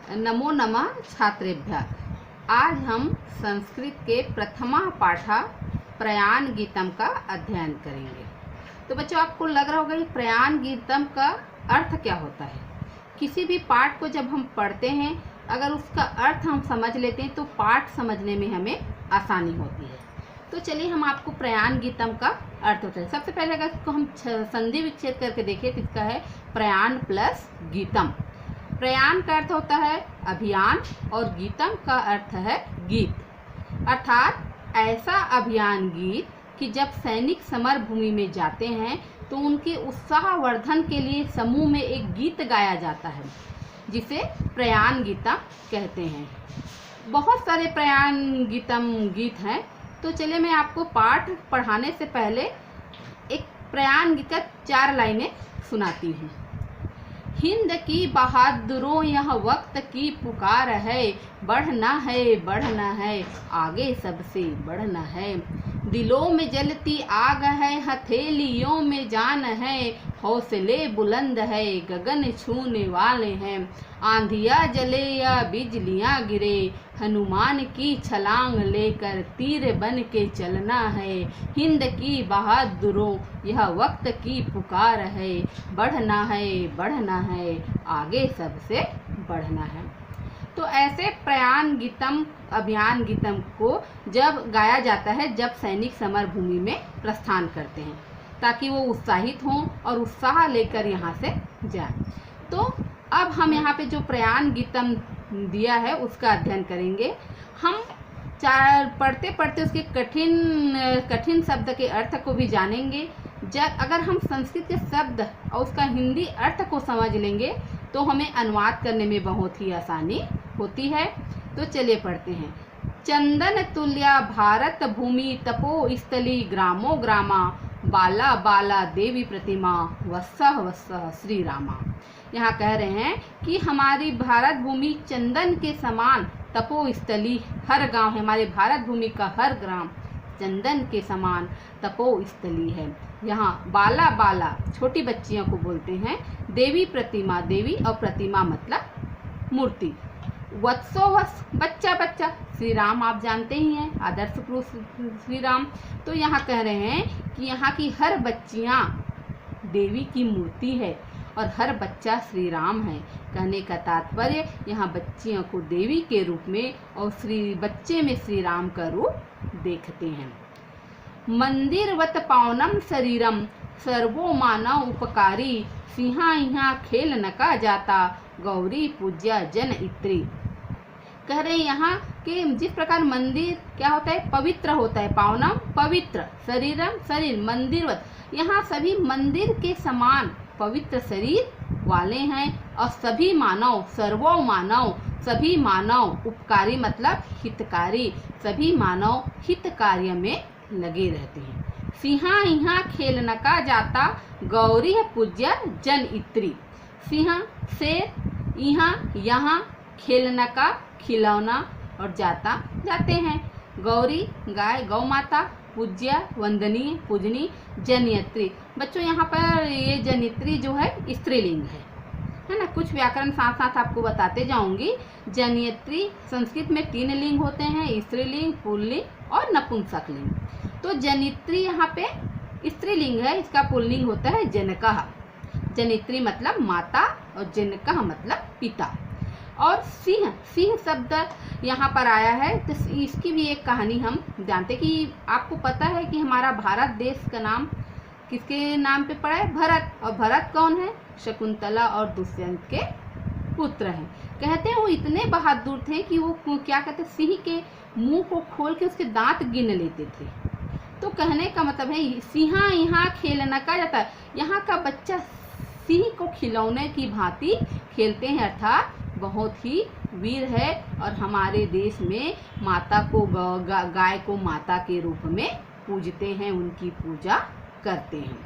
नमो नमः छात्रेभ्यः। आज हम संस्कृत के प्रथमा पाठा प्रयाण गीतम का अध्ययन करेंगे। तो बच्चों, आपको लग रहा होगा कि प्रयाण गीतम का अर्थ क्या होता है। किसी भी पाठ को जब हम पढ़ते हैं, अगर उसका अर्थ हम समझ लेते हैं तो पाठ समझने में हमें आसानी होती है। तो चलिए हम आपको प्रयाण गीतम का अर्थ होता है। सबसे पहले अगर इसको हम संधि विच्छेद करके देखें तो इसका है प्रयाण प्लस गीतम। प्रयाण का अर्थ होता है अभियान और गीतम का अर्थ है गीत, अर्थात ऐसा अभियान गीत कि जब सैनिक समर भूमि में जाते हैं तो उनके उत्साहवर्धन के लिए समूह में एक गीत गाया जाता है, जिसे प्रयाण गीतम कहते हैं। बहुत सारे प्रयाण गीतम गीत हैं। तो चलिए मैं आपको पाठ पढ़ाने से पहले एक प्रयाण गीत का 4 लाइनें सुनाती हूँ। हिंद की बहादुरों यह वक्त की पुकार है, बढ़ना है बढ़ना है, आगे सबसे बढ़ना है। दिलों में जलती आग है, हथेलियों में जान है, हौसले बुलंद है, गगन छूने वाले हैं। आंधियाँ जले या बिजलियाँ गिरे, हनुमान की छलांग लेकर तीर बन के चलना है। हिंद की बहादुरों यह वक्त की पुकार है, बढ़ना है बढ़ना है, आगे सबसे बढ़ना है। तो ऐसे प्रयाण गीतम अभियान गीतम को जब गाया जाता है जब सैनिक समर भूमि में प्रस्थान करते हैं, ताकि वो उत्साहित हों और उत्साह लेकर यहाँ से जाएं। तो अब हम यहाँ पे जो प्रयाण गीतम दिया है उसका अध्ययन करेंगे। हम पढ़ते पढ़ते उसके कठिन शब्द के अर्थ को भी जानेंगे। अगर हम संस्कृत के शब्द और उसका हिंदी अर्थ को समझ लेंगे तो हमें अनुवाद करने में बहुत ही आसानी होती है। तो चलिए पढ़ते हैं। चंदन तुल्या भारत भूमि तपो स्थली, ग्रामो ग्रामा, बाला बाला देवी प्रतिमा, वत्सह वत्सह श्री रामा। यहाँ कह रहे हैं कि हमारी भारत भूमि चंदन के समान तपो स्थली, हर गांव है, हमारे भारत भूमि का हर ग्राम चंदन के समान तपो स्थली है। यहाँ बाला बाला छोटी बच्चियों को बोलते हैं, देवी प्रतिमा, देवी और प्रतिमा मतलब मूर्ति, वत्सो वत्स बच्चा बच्चा, श्री राम आप जानते ही हैं आदर्श पुरुष श्री राम। तो यहाँ कह रहे हैं कि यहाँ की हर बच्चियाँ देवी की मूर्ति है और हर बच्चा श्री राम है। कहने का तात्पर्य यहाँ बच्चियों को देवी के रूप में और बच्चे में श्री राम का रूप देखते हैं। मंदिरवत पावनम शरीरम, सर्वो मानव उपकारी, सिंहा यहाँ खेल नका जाता, गौरी पूज्या जन इत्री। कह रहे हैं यहाँ कि जिस प्रकार मंदिर क्या होता है, पवित्र होता है, पावनम पवित्र, शरीरम शरीर, मंदिरवत यहाँ सभी मंदिर के समान पवित्र शरीर वाले हैं और सभी मानव, सर्वो मानव, सभी मानव, उपकारी मतलब हितकारी, सभी मानव हित कार्य में लगे रहते हैं। सिंहा यहाँ खेल नका जाता, गौरी पूज्य जन इत्री। सिंहा शेर, यहाँ खेलना का खिलौना और जाता जाते हैं। गौरी गाय गौ माता, पूज्य वंदनीय पूजनी, जनयत्री। बच्चों यहाँ पर ये जनयत्री जो है स्त्रीलिंग है ना। कुछ व्याकरण साथ साथ आपको बताते जाऊंगी। जनयत्री संस्कृत में 3 लिंग होते हैं, स्त्रीलिंग, पुल्लिंग और नपुंसक लिंग। तो जनयत्री यहाँ पे स्त्रीलिंग है, इसका पुल्लिंग होता है जनकः। जनयत्री मतलब माता और जनकः मतलब पिता। और सिंह, सिंह शब्द यहाँ पर आया है तो इसकी भी एक कहानी हम जानते कि आपको पता है कि हमारा भारत देश का नाम किसके नाम पे पड़ा है, भरत। और भरत कौन है, शकुंतला और दुष्यंत के पुत्र हैं। कहते हैं वो इतने बहादुर थे कि वो क्या कहते, सिंह के मुंह को खोल के उसके दांत गिन लेते थे। तो कहने का मतलब है सिंहा यहाँ खेलना का जाता है, यहाँ का बच्चा सिंह को खिलौने की भांति खेलते हैं, अर्थात बहुत ही वीर है। और हमारे देश में माता को गाय को माता के रूप में पूजते हैं, उनकी पूजा करते हैं।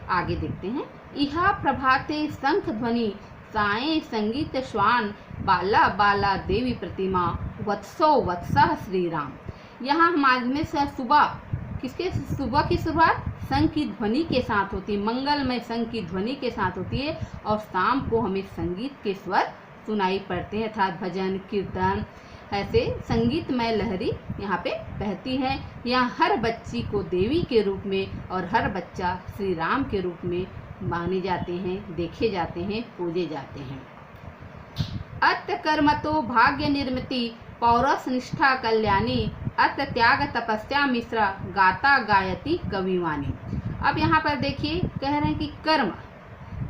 आगे देखते हैं। इहा प्रभाते शंख ध्वनि, साए संगीत श्वान, बाला बाला देवी प्रतिमा, वत्सो वत्सः श्री राम। यहाँ हमारे में सुबह किसके सुबह की शुरुआत शंख की ध्वनि के साथ होती है, मंगलमय शंख की ध्वनि के साथ होती है। और शाम को हमें संगीत के स्वर सुनाई पड़ते हैं, अर्थात भजन कीर्तन ऐसे संगीतमय लहरी यहाँ पे बहती है। यहाँ हर बच्ची को देवी के रूप में और हर बच्चा श्री राम के रूप में माने जाते हैं, देखे जाते हैं, पूजे जाते हैं। अत कर्मतो भाग्य निर्मिति पौरस निष्ठा कल्याणी अत त्याग तपस्या मिश्रा गाता गायती कविवाणी। अब यहाँ पर देखिए कह रहे हैं कि कर्म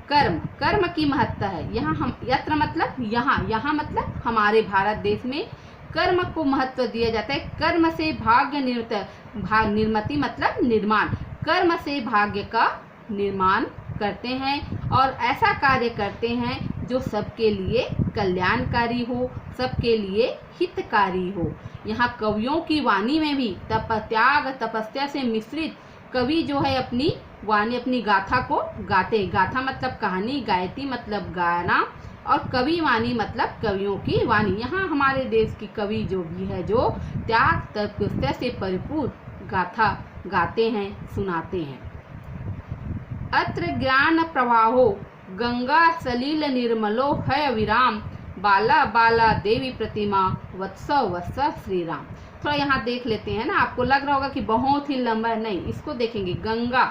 कर्म कर्म की महत्ता है। यहाँ हम यत्र मतलब यहाँ मतलब हमारे भारत देश में कर्म को महत्व दिया जाता है। कर्म से भाग्य निर्मिति मतलब निर्माण, कर्म से भाग्य का निर्माण करते हैं और ऐसा कार्य करते हैं जो सबके लिए कल्याणकारी हो, सबके लिए हितकारी हो। यहाँ कवियों की वाणी में भी त्याग तपस्या से मिश्रित कवि जो है अपनी वाणी, अपनी गाथा को गाते। गाथा मतलब कहानी, गायती मतलब गाना और कवि वाणी मतलब कवियों की वाणी। यहाँ हमारे देश की कवि जो भी है जो त्याग तपस्या से परिपूर्ण गाथा गाते हैं, सुनाते हैं। अत्र ज्ञान प्रवाहो गंगा सलील निर्मलो है विराम बाला बाला देवी प्रतिमा वत्सव वत्स श्री राम। थोड़ा यहाँ देख लेते हैं ना, आपको लग रहा होगा कि बहुत ही लंबा है, नहीं, इसको देखेंगे। गंगा,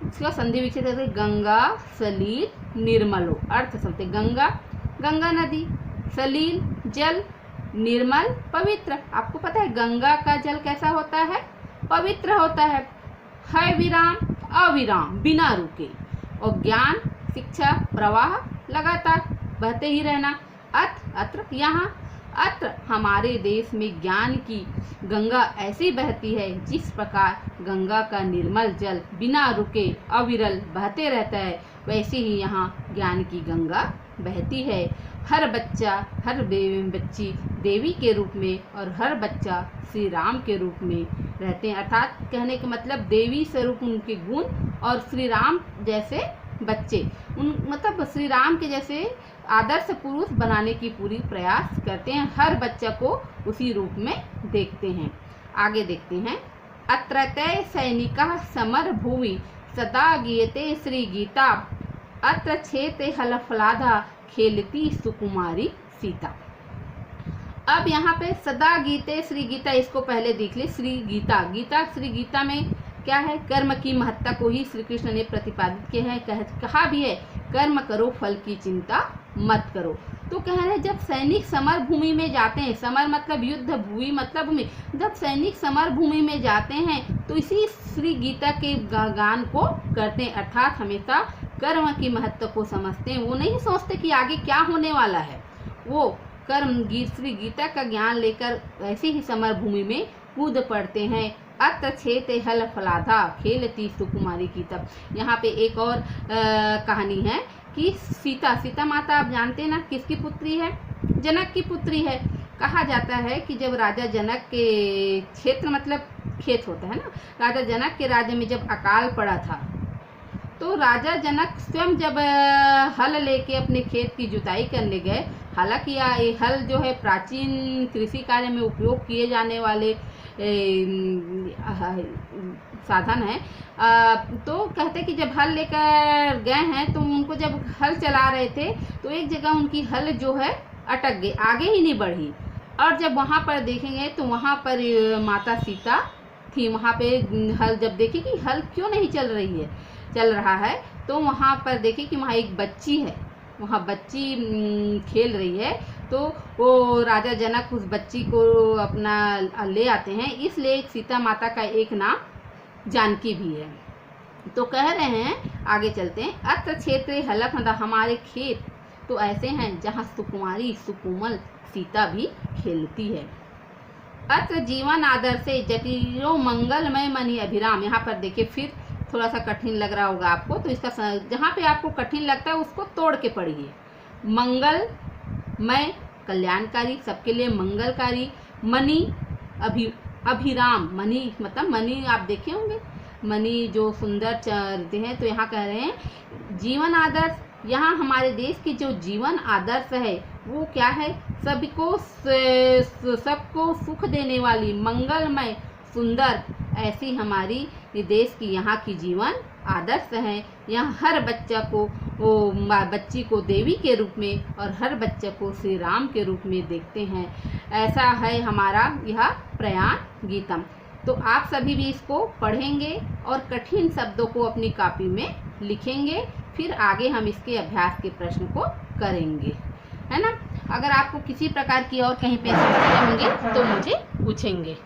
इसका संधि विच्छेद करते गंगा सलील निर्मलो, अर्थ समझते गंगा गंगा नदी, सलील जल, निर्मल पवित्र। आपको पता है गंगा का जल कैसा होता है? पवित्र होता है विराम अविराम बिना रुके, और ज्ञान शिक्षा प्रवाह लगातार बहते ही रहना। अत्र यहाँ अत्र हमारे देश में ज्ञान की गंगा ऐसी बहती है जिस प्रकार गंगा का निर्मल जल बिना रुके अविरल बहते रहता है, वैसे ही यहाँ ज्ञान की गंगा बहती है। हर बच्चा हर बच्ची देवी के रूप में और हर बच्चा श्री राम के रूप में रहते हैं, अर्थात कहने का मतलब देवी स्वरूप उनके गुण और श्री राम जैसे बच्चे मतलब श्री राम के जैसे आदर्श पुरुष बनाने की पूरी प्रयास करते हैं। हर बच्चा को उसी रूप में देखते हैं। आगे देखते हैं। अत्रतय सैनिका समर भूमि सदा गीयते श्री गीता अत्र क्षेत्र हलफलाधा खेलती सुकुमारी सीता। अब यहाँ पे सदा गीते श्री गीता, इसको पहले देख ले। श्री गीता, गीता श्री गीता में क्या है? कर्म की महत्ता को ही श्री कृष्ण ने प्रतिपादित किया है। कहा भी है कर्म करो फल की चिंता मत करो। तो कह रहे हैं जब सैनिक समर भूमि में जाते हैं, समर मतलब युद्ध, भूमि मतलब भूमि, जब सैनिक समर भूमि में जाते हैं तो इसी श्री गीता के गान को करते हैं, अर्थात हमेशा कर्म की महत्व को समझते हैं। वो नहीं सोचते कि आगे क्या होने वाला है, वो श्री गीता का ज्ञान लेकर ऐसे ही समर भूमि में कूद पड़ते हैं। अत्र क्षेत्र हल फलाधा खेलती सुकुमारी की। तब यहाँ पे एक और कहानी है कि सीता माता आप जानते हैं ना किसकी पुत्री है? जनक की पुत्री है। कहा जाता है कि जब राजा जनक के क्षेत्र मतलब खेत होता है ना, राजा जनक के राज्य में जब अकाल पड़ा था तो राजा जनक स्वयं जब हल लेके अपने खेत की जुताई करने गए, हालांकि ये हल जो है प्राचीन कृषि कार्य में उपयोग किए जाने वाले साधन है, तो कहते कि जब हल लेकर गए हैं तो उनको जब हल चला रहे थे तो एक जगह उनकी हल जो है अटक गई, आगे ही नहीं बढ़ी। और जब वहाँ पर देखेंगे तो वहाँ पर माता सीता थी। वहाँ पे हल जब देखी कि हल क्यों नहीं चल रहा है तो वहाँ पर देखी कि वहाँ एक बच्ची है, वहाँ बच्ची खेल रही है। तो वो राजा जनक उस बच्ची को अपना ले आते हैं, इसलिए सीता माता का एक नाम जानकी भी है। तो कह रहे हैं आगे चलते हैं। अत्र क्षेत्र हलफ, हमारे खेत तो ऐसे हैं जहाँ सुकुमारी सुकुमल सीता भी खेलती है। अत्र जीवन आदर से जटिलो मंगलमय मणि अभिराम। यहाँ पर देखिए फिर थोड़ा सा कठिन लग रहा होगा आपको, तो इसका जहाँ पे आपको कठिन लगता है उसको तोड़ के पढ़िए। मंगलमय कल्याणकारी, सबके लिए मंगलकारी, मणि अभिराम, मणि मतलब मणि आप देखे होंगे, मणि जो सुंदर चलते हैं। तो यहाँ कह रहे हैं जीवन आदर्श, यहाँ हमारे देश की जो जीवन आदर्श है वो क्या है? सबको सुख देने वाली, मंगलमय, सुंदर, ऐसी हमारी देश की यहाँ की जीवन आदर्श है। यहाँ हर बच्चा को वो बच्ची को देवी के रूप में और हर बच्चे को श्री राम के रूप में देखते हैं। ऐसा है हमारा यह प्रयाण गीतम। तो आप सभी भी इसको पढ़ेंगे और कठिन शब्दों को अपनी कॉपी में लिखेंगे, फिर आगे हम इसके अभ्यास के प्रश्न को करेंगे, है ना। अगर आपको किसी प्रकार की और कहीं पे समस्या होंगे तो मुझे पूछेंगे।